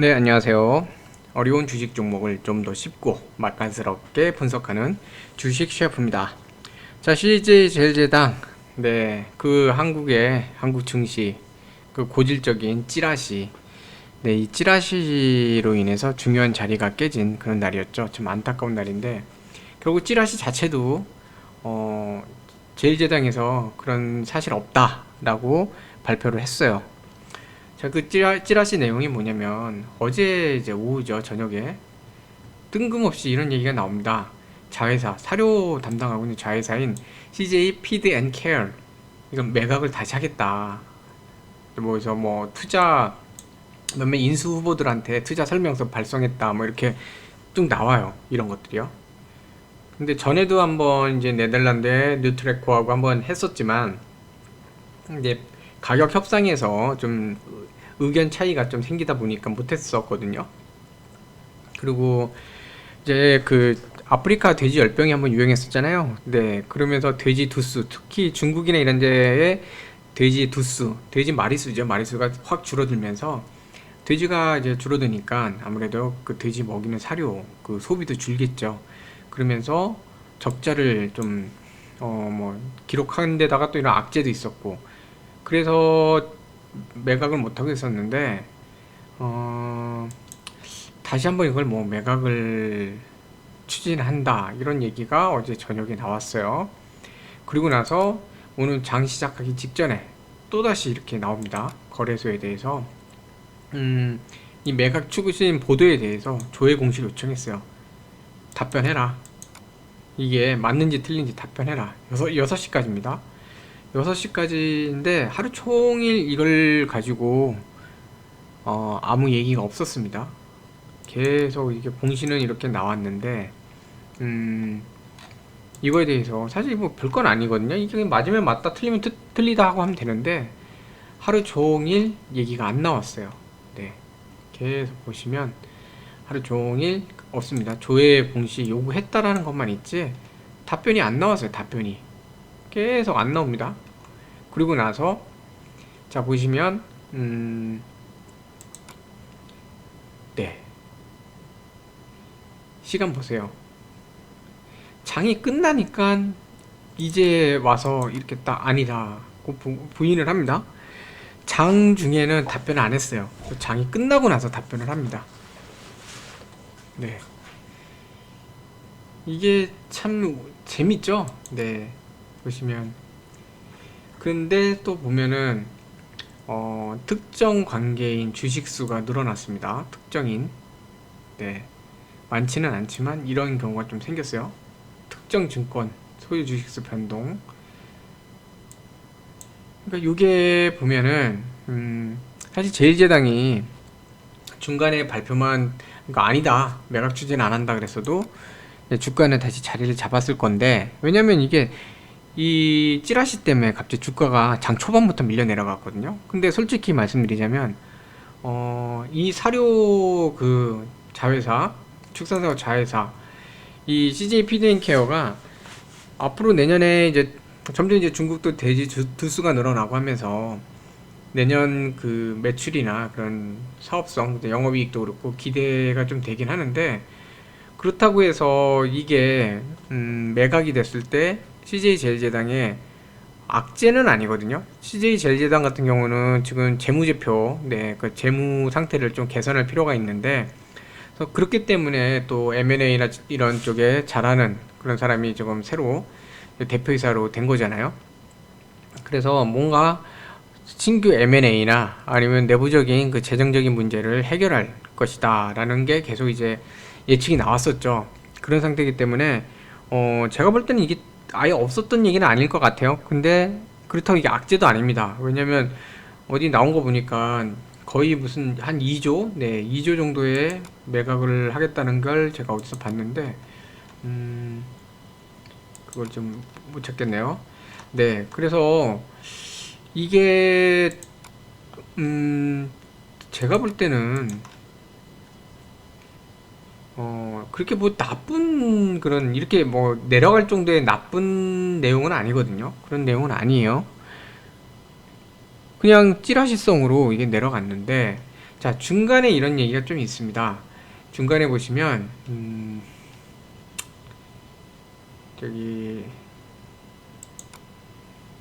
네, 안녕하세요. 어려운 주식 종목을 좀 더 쉽고 맛깔스럽게 분석하는 주식 셰프입니다. 자, CJ제일제당, 네, 그 한국 증시, 그 고질적인 찌라시, 네, 이 찌라시로 인해서 중요한 자리가 깨진 그런 날이었죠. 좀 안타까운 날인데, 결국 찌라시 자체도, 어, 제일제당에서 그런 사실 없다라고 발표를 했어요. 자, 그 찌라시 내용이 뭐냐면 어제 이제 오후죠, 저녁에 뜬금없이 이런 얘기가 나옵니다. 자회사 사료 담당하고 있는 자회사인 CJ 피드 앤 케어, 이건 매각을 다시 하겠다. 뭐서 뭐 투자 몇몇 인수 후보들한테 투자 설명서 발송했다, 뭐 이렇게 쭉 나와요, 이런 것들이요. 근데 전에도 한번 이제 네덜란드 뉴트레코하고 한번 했었지만 이제 가격 협상에서 좀 의견 차이가 좀 생기다 보니까 못했었거든요. 그리고 이제 그 아프리카 돼지 열병이 한번 유행했었잖아요. 네, 그러면서 돼지 두수, 특히 중국이나 이런 데에 돼지 두수, 돼지 마리수죠. 마리수가 확 줄어들면서 돼지가 이제 줄어드니까 아무래도 그 돼지 먹이는 사료 그 소비도 줄겠죠. 그러면서 적자를 좀 뭐 기록한 데다가 또 이런 악재도 있었고, 그래서 매각을 못하고 있었는데 어 다시 한번 이걸 뭐 매각을 추진한다, 이런 얘기가 어제 저녁에 나왔어요. 그리고 나서 오늘 장 시작하기 직전에 또다시 이렇게 나옵니다. 거래소에 대해서 이 매각 추진 보도에 대해서 조회 공시를 요청했어요. 답변해라. 이게 맞는지 틀린지 답변해라. 6시까지입니다. 6시까지인데 하루 종일 이걸 가지고 아무 얘기가 없었습니다. 계속 이게 공시는 이렇게 나왔는데 이거에 대해서 사실 뭐 별건 아니거든요. 이게 맞으면 맞다, 틀리면 틀리다 하고 하면 되는데 하루 종일 얘기가 안 나왔어요. 네, 계속 보시면 하루 종일 없습니다. 조회 공시 요구했다라는 것만 있지 답변이 안 나왔어요. 답변이 계속 안 나옵니다. 그리고 나서 자 보시면 네, 시간 보세요. 장이 끝나니까 이제 와서 이렇게 딱 아니라고 부인을 합니다. 장 중에는 답변을 안 했어요. 장이 끝나고 나서 답변을 합니다. 네, 이게 참 재밌죠. 네, 보시면. 근데 또 보면은 특정 관계인 주식수가 늘어났습니다. 특정인. 네, 많지는 않지만 이런 경우가 좀 생겼어요. 특정 증권 소유 주식수 변동. 그러니까 이게 보면은 사실 제일제당이 중간에 발표만, 그러니까 아니다, 매각 추진 안 한다 그랬어도 주가는 다시 자리를 잡았을 건데, 왜냐면 이게 이 찌라시 때문에 갑자기 주가가 장 초반부터 밀려 내려갔거든요. 근데 솔직히 말씀드리자면 이 사료 그 자회사, 축산사업 자회사, 이 CJ 피드앤케어가 앞으로 내년에 이제 점점 이제 중국도 돼지 두수가 늘어나고 하면서 내년 그 매출이나 그런 사업성, 영업이익도 그렇고 기대가 좀 되긴 하는데, 그렇다고 해서 이게 매각이 됐을 때 CJ제일제당의 악재는 아니거든요. CJ제일제당 같은 경우는 지금 재무제표, 네, 그 재무 상태를 좀 개선할 필요가 있는데, 그래서 그렇기 때문에 또 M&A나 이런 쪽에 잘하는 그런 사람이 지금 새로 대표이사로 된 거잖아요. 그래서 뭔가 신규 M&A나 아니면 내부적인 그 재정적인 문제를 해결할 것이다 라는 게 계속 이제 예측이 나왔었죠. 그런 상태이기 때문에 제가 볼 때는 이게 아예 없었던 얘기는 아닐 것 같아요. 근데 그렇다고 이게 악재도 아닙니다. 왜냐면 어디 나온 거 보니까 거의 무슨 한 2조, 네, 2조 정도의 매각을 하겠다는 걸 제가 어디서 봤는데 그걸 좀 못 찾겠네요. 네, 그래서 이게 제가 볼 때는 그렇게 뭐 나쁜 그런, 이렇게 뭐 내려갈 정도의 나쁜 내용은 아니거든요. 그런 내용은 아니에요. 그냥 찌라시성으로 이게 내려갔는데, 자, 중간에 이런 얘기가 좀 있습니다. 중간에 보시면 저기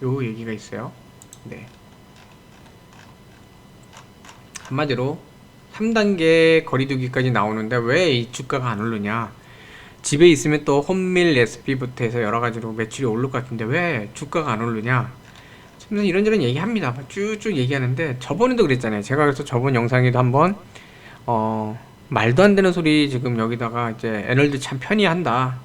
요 얘기가 있어요. 네. 한마디로 3단계 거리두기까지 나오는데 왜 이 주가가 안 오르냐? 집에 있으면 또 홈밀 레시피부터 해서 여러 가지로 매출이 오를 것 같은데 왜 주가가 안 오르냐? 지금 이런저런 얘기합니다. 쭉쭉 얘기하는데 저번에도 그랬잖아요. 제가 그래서 저번 영상에도 한번 말도 안 되는 소리 지금 여기다가 이제 에너지 참 편히 한다.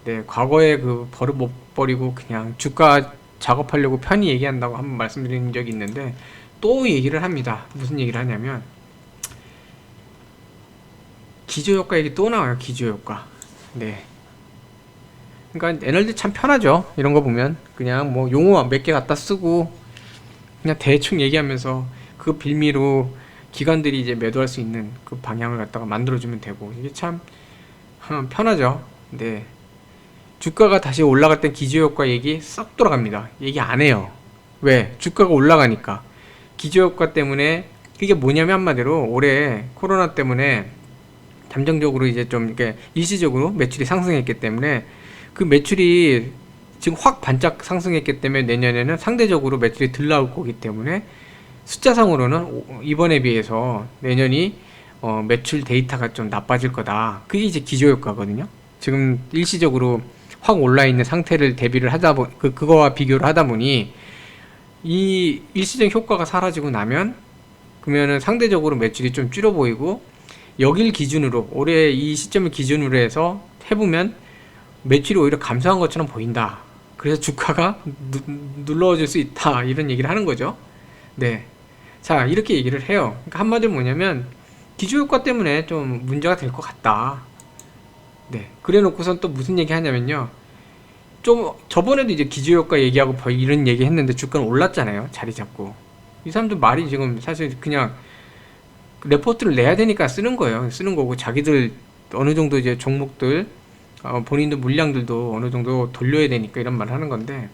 네, 과거에 그 버릇 못 버리고 그냥 주가 작업하려고 편히 얘기한다고 한번 말씀드린 적이 있는데 또 얘기를 합니다. 무슨 얘기를 하냐면 기저효과 얘기 또 나와요. 기저효과. 네. 그러니까 에너지 참 편하죠. 이런 거 보면 그냥 뭐 용어 몇 개 갖다 쓰고 그냥 대충 얘기하면서 그 빌미로 기관들이 이제 매도할 수 있는 그 방향을 갖다가 만들어주면 되고 이게 참 편하죠. 네. 주가가 다시 올라갈 땐 기저효과 얘기 싹 돌아갑니다. 얘기 안 해요. 왜? 주가가 올라가니까. 기저효과 때문에 이게 뭐냐면 한마디로 올해 코로나 때문에 잠정적으로 이제 좀 이렇게 일시적으로 매출이 상승했기 때문에 그 매출이 지금 확 반짝 상승했기 때문에 내년에는 상대적으로 매출이 덜 나올 거기 때문에 숫자상으로는 이번에 비해서 내년이 매출 데이터가 좀 나빠질 거다. 그게 이제 기저효과거든요. 지금 일시적으로 확 올라 있는 상태를 대비를 하다 그거와 비교를 하다 보니 이 일시적 효과가 사라지고 나면 그러면은 상대적으로 매출이 좀 줄어 보이고 여길 기준으로 올해 이 시점을 기준으로 해서 해보면 매출이 오히려 감소한 것처럼 보인다. 그래서 주가가 눌러줄 수 있다. 이런 얘기를 하는 거죠. 네. 자, 이렇게 얘기를 해요. 그러니까 한마디로 뭐냐면 기저효과 때문에 좀 문제가 될 것 같다. 네. 그래 놓고선 또 무슨 얘기 하냐면요. 좀 저번에도 이제 기저효과 얘기하고 이런 얘기 했는데 주가는 올랐잖아요. 자리 잡고. 이 사람들 말이 지금 사실 그냥 레포트를 내야 되니까 쓰는 거예요. 쓰는 거고 자기들 어느 정도 이제 종목들 본인들 물량들도 어느 정도 돌려야 되니까 이런 말을 하는 건데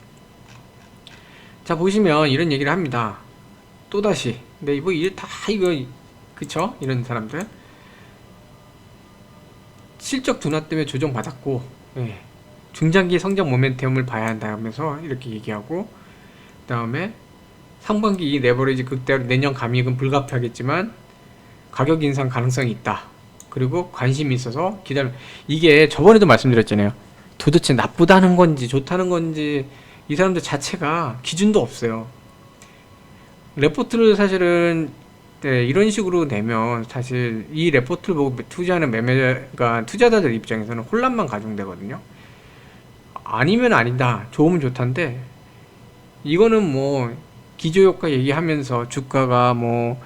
자 보시면 이런 얘기를 합니다. 또다시 근데 뭐 이게 다 이거 그쵸? 이런 사람들 실적 둔화 때문에 조정받았고 예. 중장기 성장 모멘텀을 봐야 한다 하면서 이렇게 얘기하고 그 다음에 상반기 이 레버리지 극대로 내년 감익은 불가피하겠지만 가격 인상 가능성이 있다. 그리고 관심이 있어서 기다려. 이게 저번에도 말씀드렸잖아요. 도대체 나쁘다는 건지 좋다는 건지 이 사람들 자체가 기준도 없어요. 레포트를 사실은 네, 이런 식으로 내면 사실 이 레포트를 보고 투자하는 매매가 투자자들 입장에서는 혼란만 가중되거든요. 아니면 아니다. 좋으면 좋단데 이거는 뭐 기저효과 얘기하면서 주가가 뭐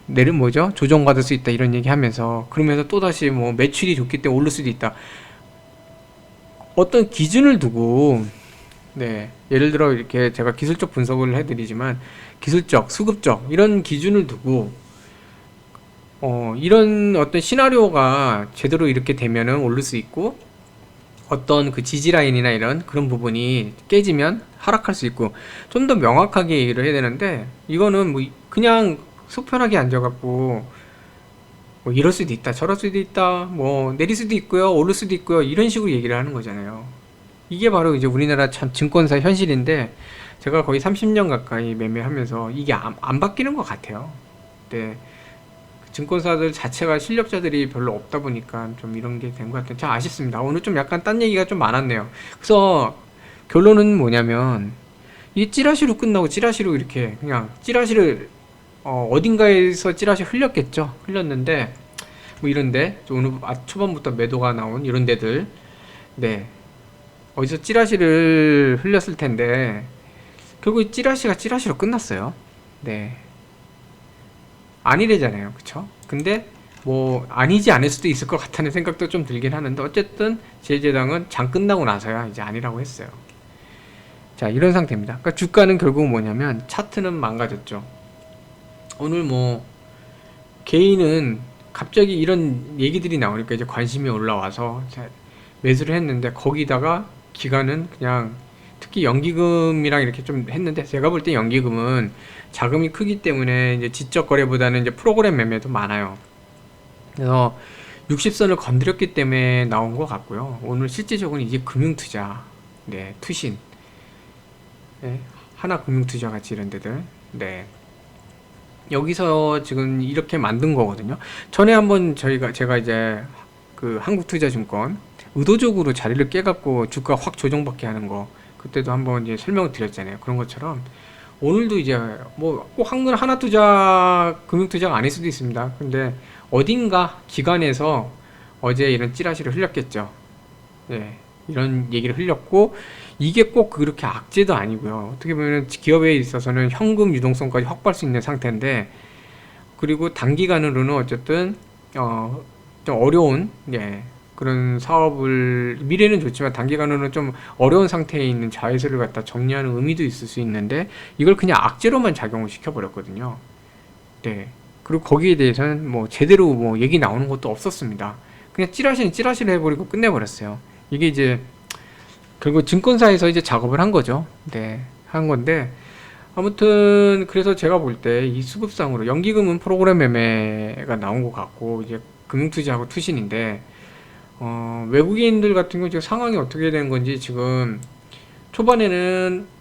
내린 뭐죠? 조정받을 수 있다 이런 얘기하면서 그러면서 또다시 뭐 매출이 좋기 때문에 오를 수도 있다. 어떤 기준을 두고 네 예를 들어 이렇게 제가 기술적 분석을 해드리지만 기술적, 수급적 이런 기준을 두고 이런 어떤 시나리오가 제대로 이렇게 되면은 오를 수 있고 어떤 그 지지라인이나 이런 그런 부분이 깨지면 하락할 수 있고 좀 더 명확하게 얘기를 해야 되는데 이거는 뭐 그냥 속편하게 앉아갖고 뭐 이럴 수도 있다 저럴 수도 있다 뭐 내릴 수도 있고요 오를 수도 있고요 이런 식으로 얘기를 하는 거잖아요. 이게 바로 이제 우리나라 참 증권사 현실인데 제가 거의 30년 가까이 매매하면서 이게 안 바뀌는 것 같아요. 네. 증권사들 자체가 실력자들이 별로 없다 보니까 좀 이런 게 된 것 같아요. 참 아쉽습니다. 오늘 좀 약간 딴 얘기가 좀 많았네요. 그래서 결론은 뭐냐면 이게 찌라시로 끝나고 찌라시로 이렇게 그냥 찌라시를 어딘가에서 찌라시 흘렸겠죠. 흘렸는데 뭐 이런데 오늘 초반부터 매도가 나온 이런 데들 네 어디서 찌라시를 흘렸을 텐데 결국 찌라시가 찌라시로 끝났어요. 네 아니래잖아요. 그쵸? 근데 뭐 아니지 않을 수도 있을 것 같다는 생각도 좀 들긴 하는데 어쨌든 제재당은 장 끝나고 나서야 이제 아니라고 했어요. 자 이런 상태입니다. 그러니까 주가는 결국 뭐냐면 차트는 망가졌죠. 오늘 뭐 개인은 갑자기 이런 얘기들이 나오니까 이제 관심이 올라와서 매수를 했는데 거기다가 기관은 그냥 특히 특히 연기금이랑 이렇게 좀 했는데, 제가 볼 때 연기금은 자금이 크기 때문에 이제 지적 거래보다는 이제 프로그램 매매도 많아요. 그래서 60선을 건드렸기 때문에 나온 것 같고요. 오늘 실제적으로 이게 금융투자, 네, 투신, 네, 하나금융투자 같이 이런 데들, 네, 여기서 지금 이렇게 만든 거거든요. 전에 한번 제가 이제 그 한국투자증권 의도적으로 자리를 깨갖고 주가 확 조정받게 하는 거, 그때도 한번 이제 설명을 드렸잖아요. 그런 것처럼 오늘도 이제 뭐 꼭 하나 투자 금융투자가 아닐 수도 있습니다. 근데 어딘가 기관에서 어제 이런 찌라시를 흘렸겠죠. 예, 이런 얘기를 흘렸고, 이게 꼭 그렇게 악재도 아니고요. 어떻게 보면 기업에 있어서는 현금 유동성까지 확보할 수 있는 상태인데, 그리고 단기간으로는 어쨌든 좀 어려운, 예, 그런 사업을, 미래는 좋지만 단기간으로는 좀 어려운 상태에 있는 자회사를 갖다 정리하는 의미도 있을 수 있는데, 이걸 그냥 악재로만 작용을 시켜버렸거든요. 네. 그리고 거기에 대해서는 뭐 제대로 뭐 얘기 나오는 것도 없었습니다. 그냥 찌라시는 찌라시를 해버리고 끝내버렸어요. 이게 이제 결국 증권사에서 이제 작업을 한 거죠. 네, 한 건데, 아무튼 그래서 제가 볼 때 이 수급상으로 연기금은 프로그램 매매가 나온 것 같고, 이제 금융투자하고 투신인데, 외국인들 같은 경우 지금 상황이 어떻게 되는 건지, 지금 초반에는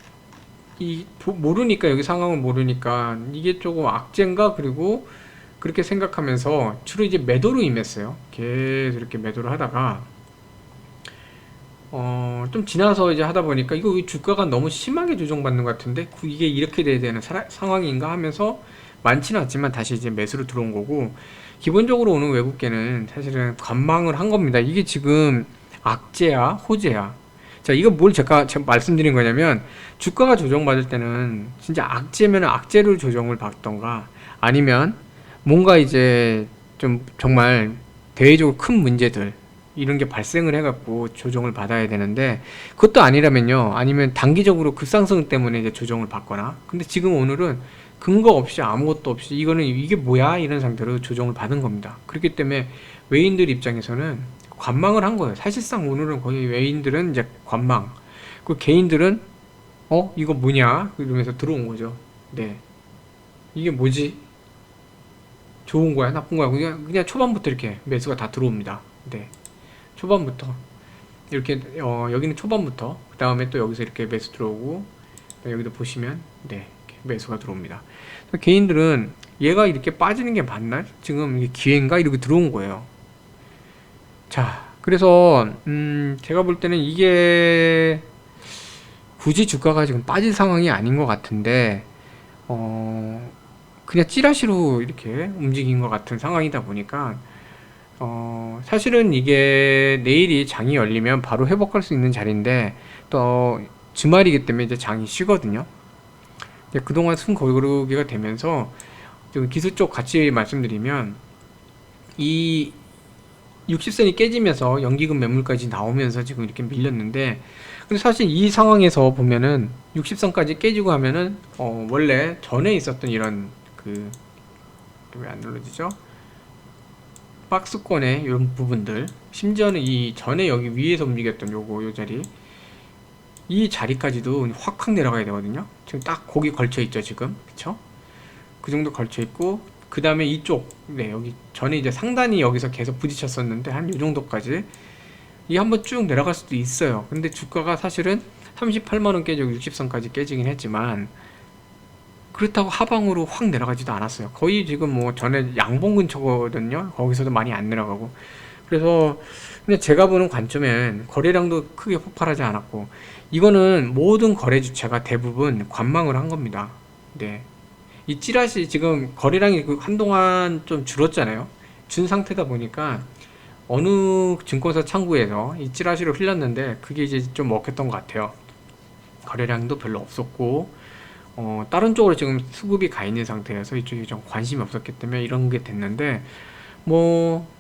모르니까, 여기 상황을 모르니까 이게 조금 악재인가, 그리고 그렇게 생각하면서 주로 이제 매도로 임했어요. 계속 이렇게 매도를 하다가 좀 지나서 이제 하다 보니까 이거 주가가 너무 심하게 조정받는 것 같은데 이게 이렇게 돼야 되는 상황인가 하면서 많지는 않지만 다시 이제 매수로 들어온 거고, 기본적으로 오는 외국계는 사실은 관망을 한 겁니다. 이게 지금 악재야 호재야. 자, 이거 뭘 제가 말씀드린 거냐면, 주가가 조정받을 때는 진짜 악재면 악재를 조정을 받던가, 아니면 뭔가 이제 좀 정말 대외적으로 큰 문제들 이런 게 발생을 해갖고 조정을 받아야 되는데, 그것도 아니라면요, 아니면 단기적으로 급상승 때문에 이제 조정을 받거나. 근데 지금 오늘은 근거 없이 아무것도 없이 이게 뭐야 이런 상태로 조정을 받은 겁니다. 그렇기 때문에 외인들 입장에서는 관망을 한 거예요. 사실상 오늘은 거의 외인들은 이제 관망, 그 개인들은 이거 뭐냐 이러면서 들어온 거죠. 네, 이게 뭐지, 좋은 거야 나쁜 거야, 그냥 초반부터 이렇게 매수가 다 들어옵니다. 네, 초반부터 이렇게 여기는 초반부터, 그 다음에 또 여기서 이렇게 매수 들어오고, 여기도 보시면 네, 이렇게 매수가 들어옵니다. 개인들은 얘가 이렇게 빠지는 게 맞나, 지금 이게 기회인가 이렇게 들어온 거예요. 자, 그래서 제가 볼 때는 이게 굳이 주가가 지금 빠질 상황이 아닌 것 같은데, 그냥 찌라시로 이렇게 움직인 것 같은 상황이다 보니까, 사실은 이게 내일이 장이 열리면 바로 회복할 수 있는 자리인데, 또 주말이기 때문에 이제 장이 쉬거든요. 그동안 순 거르기가 되면서 좀 기술 쪽 같이 말씀드리면, 이 60선이 깨지면서 연기금 매물까지 나오면서 지금 이렇게 밀렸는데, 근데 사실 이 상황에서 보면은 60선까지 깨지고 하면은 원래 전에 있었던 이런 왜 안 눌러지죠? 박스권의 이런 부분들, 심지어는 이 전에 여기 위에서 움직였던 요 자리, 이 자리까지도 확 내려가야 되거든요. 지금 딱 거기 걸쳐 있죠, 지금. 그쵸? 그 정도 걸쳐 있고, 그 다음에 이쪽, 네, 여기 전에 이제 상단이 여기서 계속 부딪혔었는데, 한 요 정도까지 이 한번 쭉 내려갈 수도 있어요. 근데 주가가 사실은 38만원 깨지고 60선까지 깨지긴 했지만, 그렇다고 하방으로 확 내려가지도 않았어요. 거의 지금 뭐 전에 양봉 근처거든요. 거기서도 많이 안 내려가고. 그래서 근데 제가 보는 관점엔 거래량도 크게 폭발하지 않았고, 이거는 모든 거래 주체가 대부분 관망을 한 겁니다. 네, 이 찌라시 지금 거래량이 한동안 좀 줄었잖아요. 준 상태다 보니까 어느 증권사 창구에서 이 찌라시를 흘렸는데, 그게 이제 좀 먹혔던 것 같아요. 거래량도 별로 없었고, 다른 쪽으로 지금 수급이 가 있는 상태여서 이쪽에 좀 관심이 없었기 때문에 이런 게 됐는데, 뭐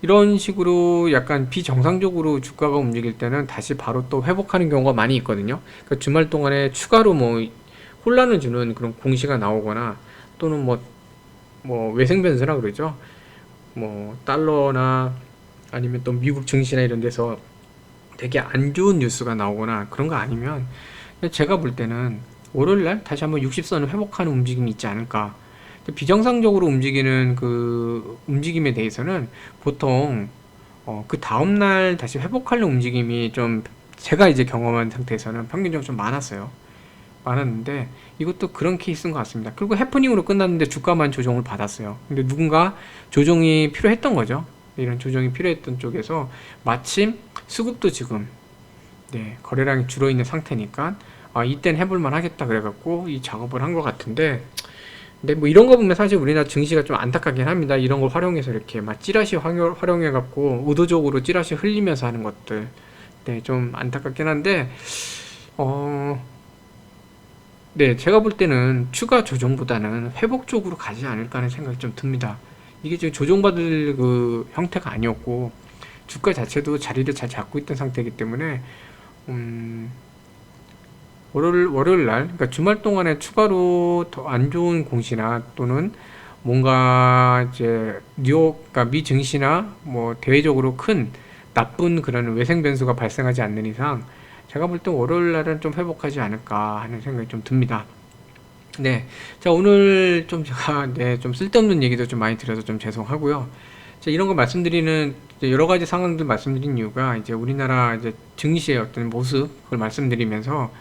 이런 식으로 약간 비정상적으로 주가가 움직일 때는 다시 바로 또 회복하는 경우가 많이 있거든요. 그러니까 주말 동안에 추가로 뭐 혼란을 주는 그런 공시가 나오거나, 또는 뭐 외생 변수라 그러죠. 뭐 달러나 아니면 또 미국 증시나 이런 데서 되게 안 좋은 뉴스가 나오거나 그런 거 아니면 제가 볼 때는 월요일날 다시 한번 60선을 회복하는 움직임이 있지 않을까. 비정상적으로 움직이는 그 움직임에 대해서는 보통 그 다음날 다시 회복하는 움직임이 좀 제가 이제 경험한 상태에서는 평균적으로 좀 많았는데 이것도 그런 케이스인 것 같습니다. 그리고 해프닝으로 끝났는데 주가만 조정을 받았어요. 근데 누군가 조정이 필요했던 거죠. 이런 조정이 필요했던 쪽에서 마침 수급도 지금 거래량이 줄어있는 상태니까 이땐 해볼만 하겠다 그래갖고 이 작업을 한 것 같은데, 근데 뭐 이런 거 보면 사실 우리나라 증시가 좀 안타깝긴 합니다. 이런 걸 활용해서 이렇게 막 찌라시 활용해갖고 의도적으로 찌라시 흘리면서 하는 것들, 좀 안타깝긴 한데 제가 볼 때는 추가 조정보다는 회복 쪽으로 가지 않을까 하는 생각이 좀 듭니다. 이게 지금 조정받을 그 형태가 아니었고 주가 자체도 자리를 잘 잡고 있던 상태이기 때문에 월요일 날, 그러니까 주말 동안에 추가로 더 안 좋은 공시나 또는 뭔가 이제 그러니까 미 증시나 뭐 대외적으로 큰 나쁜 그런 외생 변수가 발생하지 않는 이상 제가 볼 때 월요일 날은 좀 회복하지 않을까 하는 생각이 좀 듭니다. 네. 자, 오늘 좀 제가, 좀 쓸데없는 얘기도 좀 많이 드려서 좀 죄송하고요. 자, 이런 거 말씀드리는, 이제 여러 가지 상황들 말씀드린 이유가 이제 우리나라 이제 증시의 어떤 모습을 말씀드리면서,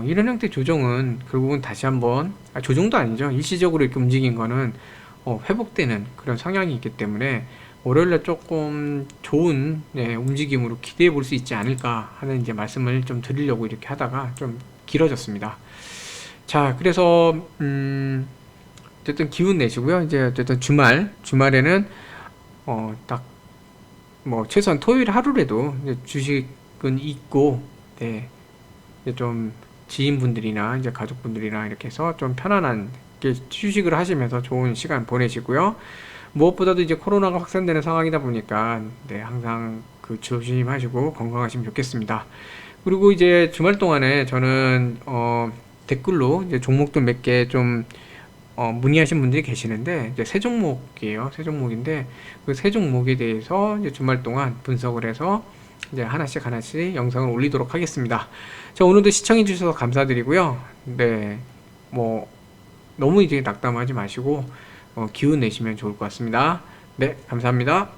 이런 형태 조정은 결국은 다시 한번, 조정도 아니죠. 일시적으로 이렇게 움직인 거는, 회복되는 그런 성향이 있기 때문에, 월요일날 조금 좋은, 움직임으로 기대해 볼 수 있지 않을까 하는 이제 말씀을 좀 드리려고 이렇게 하다가 좀 길어졌습니다. 자, 그래서 어쨌든 기운 내시고요. 이제 어쨌든 주말에는 딱 뭐 최소한 토요일 하루라도 이제 주식은 있고, 이제 좀 지인분들이나 이제 가족분들이나 이렇게 해서 좀 편안한 휴식을 하시면서 좋은 시간 보내시고요. 무엇보다도 이제 코로나가 확산되는 상황이다 보니까 항상 그 조심하시고 건강하시면 좋겠습니다. 그리고 이제 주말 동안에 저는 댓글로 이제 종목들 몇 개 좀 문의하신 분들이 계시는데 이제 세 종목이에요. 세 종목인데 그 세 종목에 대해서 이제 주말 동안 분석을 해서 이제 하나씩 영상을 올리도록 하겠습니다. 자, 오늘도 시청해 주셔서 감사드리고요. 뭐 너무 이제 낙담하지 마시고 기운 내시면 좋을 것 같습니다. 네, 감사합니다.